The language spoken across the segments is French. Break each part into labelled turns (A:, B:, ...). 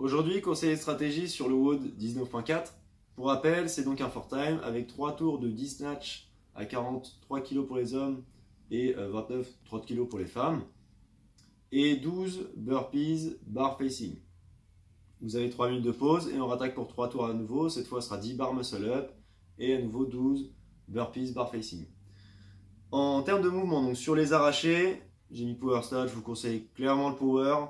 A: Aujourd'hui, conseil et stratégie sur le WOD 19.4. Pour rappel, c'est donc un 4-time avec 3 tours de 10 snatch à 43 kg pour les hommes et 29-30 kg pour les femmes. Et 12 burpees bar facing. Vous avez 3 minutes de pause et on rattaque pour 3 tours à nouveau. Cette fois, ce sera 10 bar muscle up et à nouveau 12 burpees bar facing. En termes de mouvement, donc sur les arrachés, j'ai mis power snatch, je vous conseille clairement le power.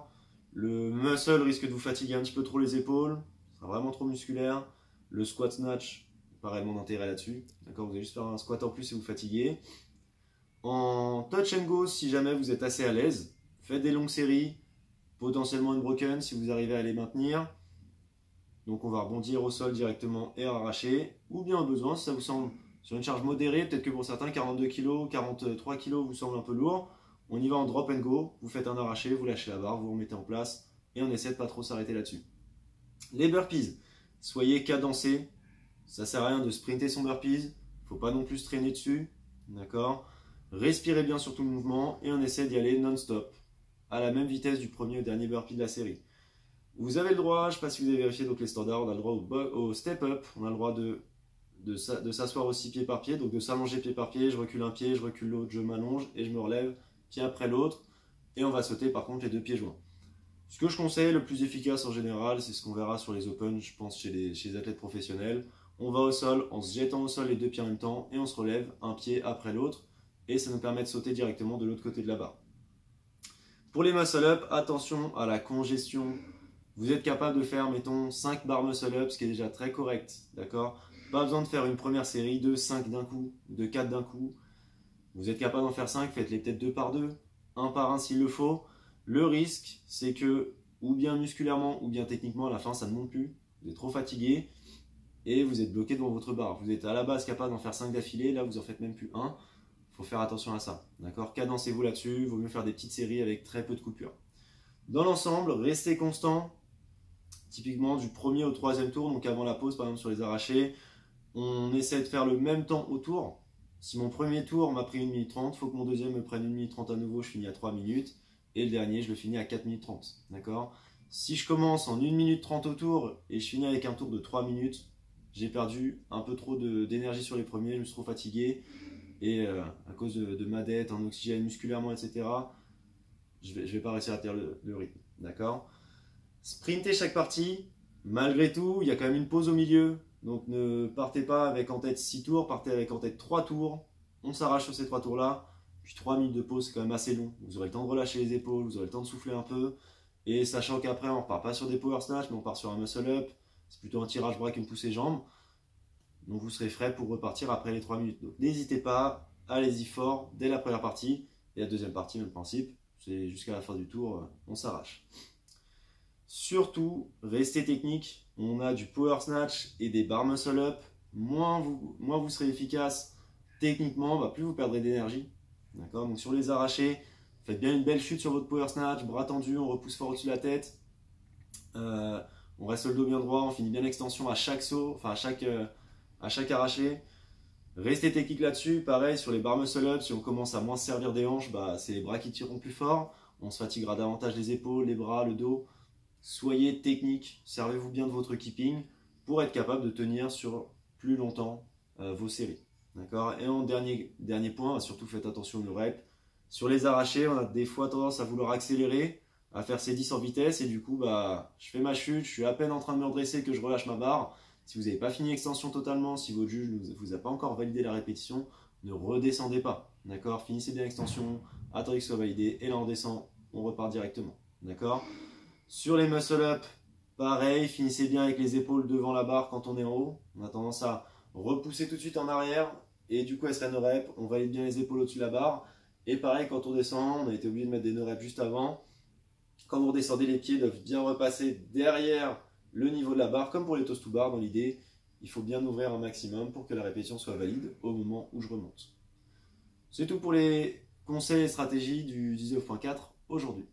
A: Le muscle risque de vous fatiguer un petit peu trop les épaules, ce sera vraiment trop musculaire. Le squat snatch, pas réellement d'intérêt là-dessus. D'accord, vous allez juste faire un squat en plus et vous fatiguer. En touch and go, si jamais vous êtes assez à l'aise, faites des longues séries, potentiellement une broken si vous arrivez à les maintenir. Donc on va rebondir au sol directement et arracher, ou bien au besoin, si ça vous semble sur une charge modérée, peut-être que pour certains 42 kg, 43 kg vous semble un peu lourd. On y va en drop and go, vous faites un arraché, vous lâchez la barre, vous remettez en place et on essaie de pas trop s'arrêter là-dessus. Les burpees, soyez cadencés, ça sert à rien de sprinter son burpees, faut pas non plus se traîner dessus, d'accord. Respirez bien sur tout le mouvement et on essaie d'y aller non-stop, à la même vitesse du premier au dernier burpee de la série. Vous avez le droit, je ne sais pas si vous avez vérifié donc les standards, on a le droit au step up, on a le droit de s'asseoir aussi pied par pied, donc de s'allonger pied par pied, je recule un pied, je recule l'autre, je m'allonge et je me relève pied après l'autre, et on va sauter par contre les deux pieds joints. Ce que je conseille, le plus efficace en général, c'est ce qu'on verra sur les Open, je pense chez les athlètes professionnels. On va au sol en se jetant au sol les deux pieds en même temps, et on se relève un pied après l'autre, et ça nous permet de sauter directement de l'autre côté de la barre. Pour les muscle up, attention à la congestion. Vous êtes capable de faire, mettons, 5 barres muscle up, ce qui est déjà très correct, d'accord? Pas besoin de faire une première série de 5 d'un coup, de 4 d'un coup. Vous êtes capable d'en faire 5, faites-les peut-être 2 par 2, 1 par 1 s'il le faut. Le risque, c'est que, ou bien musculairement, ou bien techniquement, à la fin, ça ne monte plus. Vous êtes trop fatigué et vous êtes bloqué devant votre barre. Vous êtes à la base capable d'en faire 5 d'affilée, là vous en faites même plus 1. Il faut faire attention à ça, d'accord? Cadencez-vous là-dessus, il vaut mieux faire des petites séries avec très peu de coupures. Dans l'ensemble, restez constant. Typiquement du premier au troisième tour, donc avant la pause, par exemple sur les arrachés, on essaie de faire le même temps au tour. Si mon premier tour m'a pris 1 minute 30, il faut que mon deuxième me prenne 1 minute 30 à nouveau, je finis à 3 minutes. Et le dernier, je le finis à 4 minutes 30. D'accord? Si je commence en 1 minute 30 au tour et je finis avec un tour de 3 minutes, j'ai perdu un peu trop d'énergie sur les premiers, je me suis trop fatigué. Et à cause de ma dette, en oxygène musculairement, etc., je vais pas réussir à tenir le rythme. D'accord? Sprintez chaque partie. Malgré tout, il y a quand même une pause au milieu. Donc ne partez pas avec en tête 6 tours, partez avec en tête 3 tours. On s'arrache sur ces 3 tours-là. Puis 3 minutes de pause, c'est quand même assez long. Vous aurez le temps de relâcher les épaules, vous aurez le temps de souffler un peu. Et sachant qu'après, on ne repart pas sur des power snatch, mais on part sur un muscle up. C'est plutôt un tirage bras qu'une poussée jambes. Donc vous serez frais pour repartir après les 3 minutes. Donc n'hésitez pas, allez-y fort dès la première partie. Et la deuxième partie, même principe. C'est jusqu'à la fin du tour, on s'arrache. Surtout, restez technique. On a du power snatch et des bar muscle up. Moins vous serez efficace techniquement, plus vous perdrez d'énergie. D'accord? Donc sur les arrachés, faites bien une belle chute sur votre power snatch, bras tendus, on repousse fort au-dessus de la tête. On reste le dos bien droit, on finit bien l'extension à chaque saut, enfin à chaque arraché. Restez technique là-dessus. Pareil sur les bar muscle up, si on commence à moins se servir des hanches, c'est les bras qui tireront plus fort. On se fatiguera davantage les épaules, les bras, le dos. Soyez technique, servez-vous bien de votre keeping pour être capable de tenir sur plus longtemps vos séries. D'accord? Et en dernier point, surtout faites attention aux reps. Sur les arrachés, on a des fois tendance à vouloir accélérer, à faire ces 10 en vitesse et du coup, je fais ma chute, je suis à peine en train de me redresser que je relâche ma barre. Si vous n'avez pas fini l'extension totalement, si votre juge ne vous a pas encore validé la répétition, ne redescendez pas. D'accord? Finissez bien l'extension, attendez que ce soit validé et là on descend, on repart directement. D'accord? Sur les muscle up, pareil, finissez bien avec les épaules devant la barre quand on est en haut. On a tendance à repousser tout de suite en arrière et du coup elle serait no rep. On valide bien les épaules au-dessus de la barre. Et pareil, quand on descend, on a été obligé de mettre des no reps juste avant. Quand vous redescendez, les pieds doivent bien repasser derrière le niveau de la barre, comme pour les toast to bar dans l'idée. Il faut bien ouvrir un maximum pour que la répétition soit valide au moment où je remonte. C'est tout pour les conseils et stratégies du 19.4 aujourd'hui.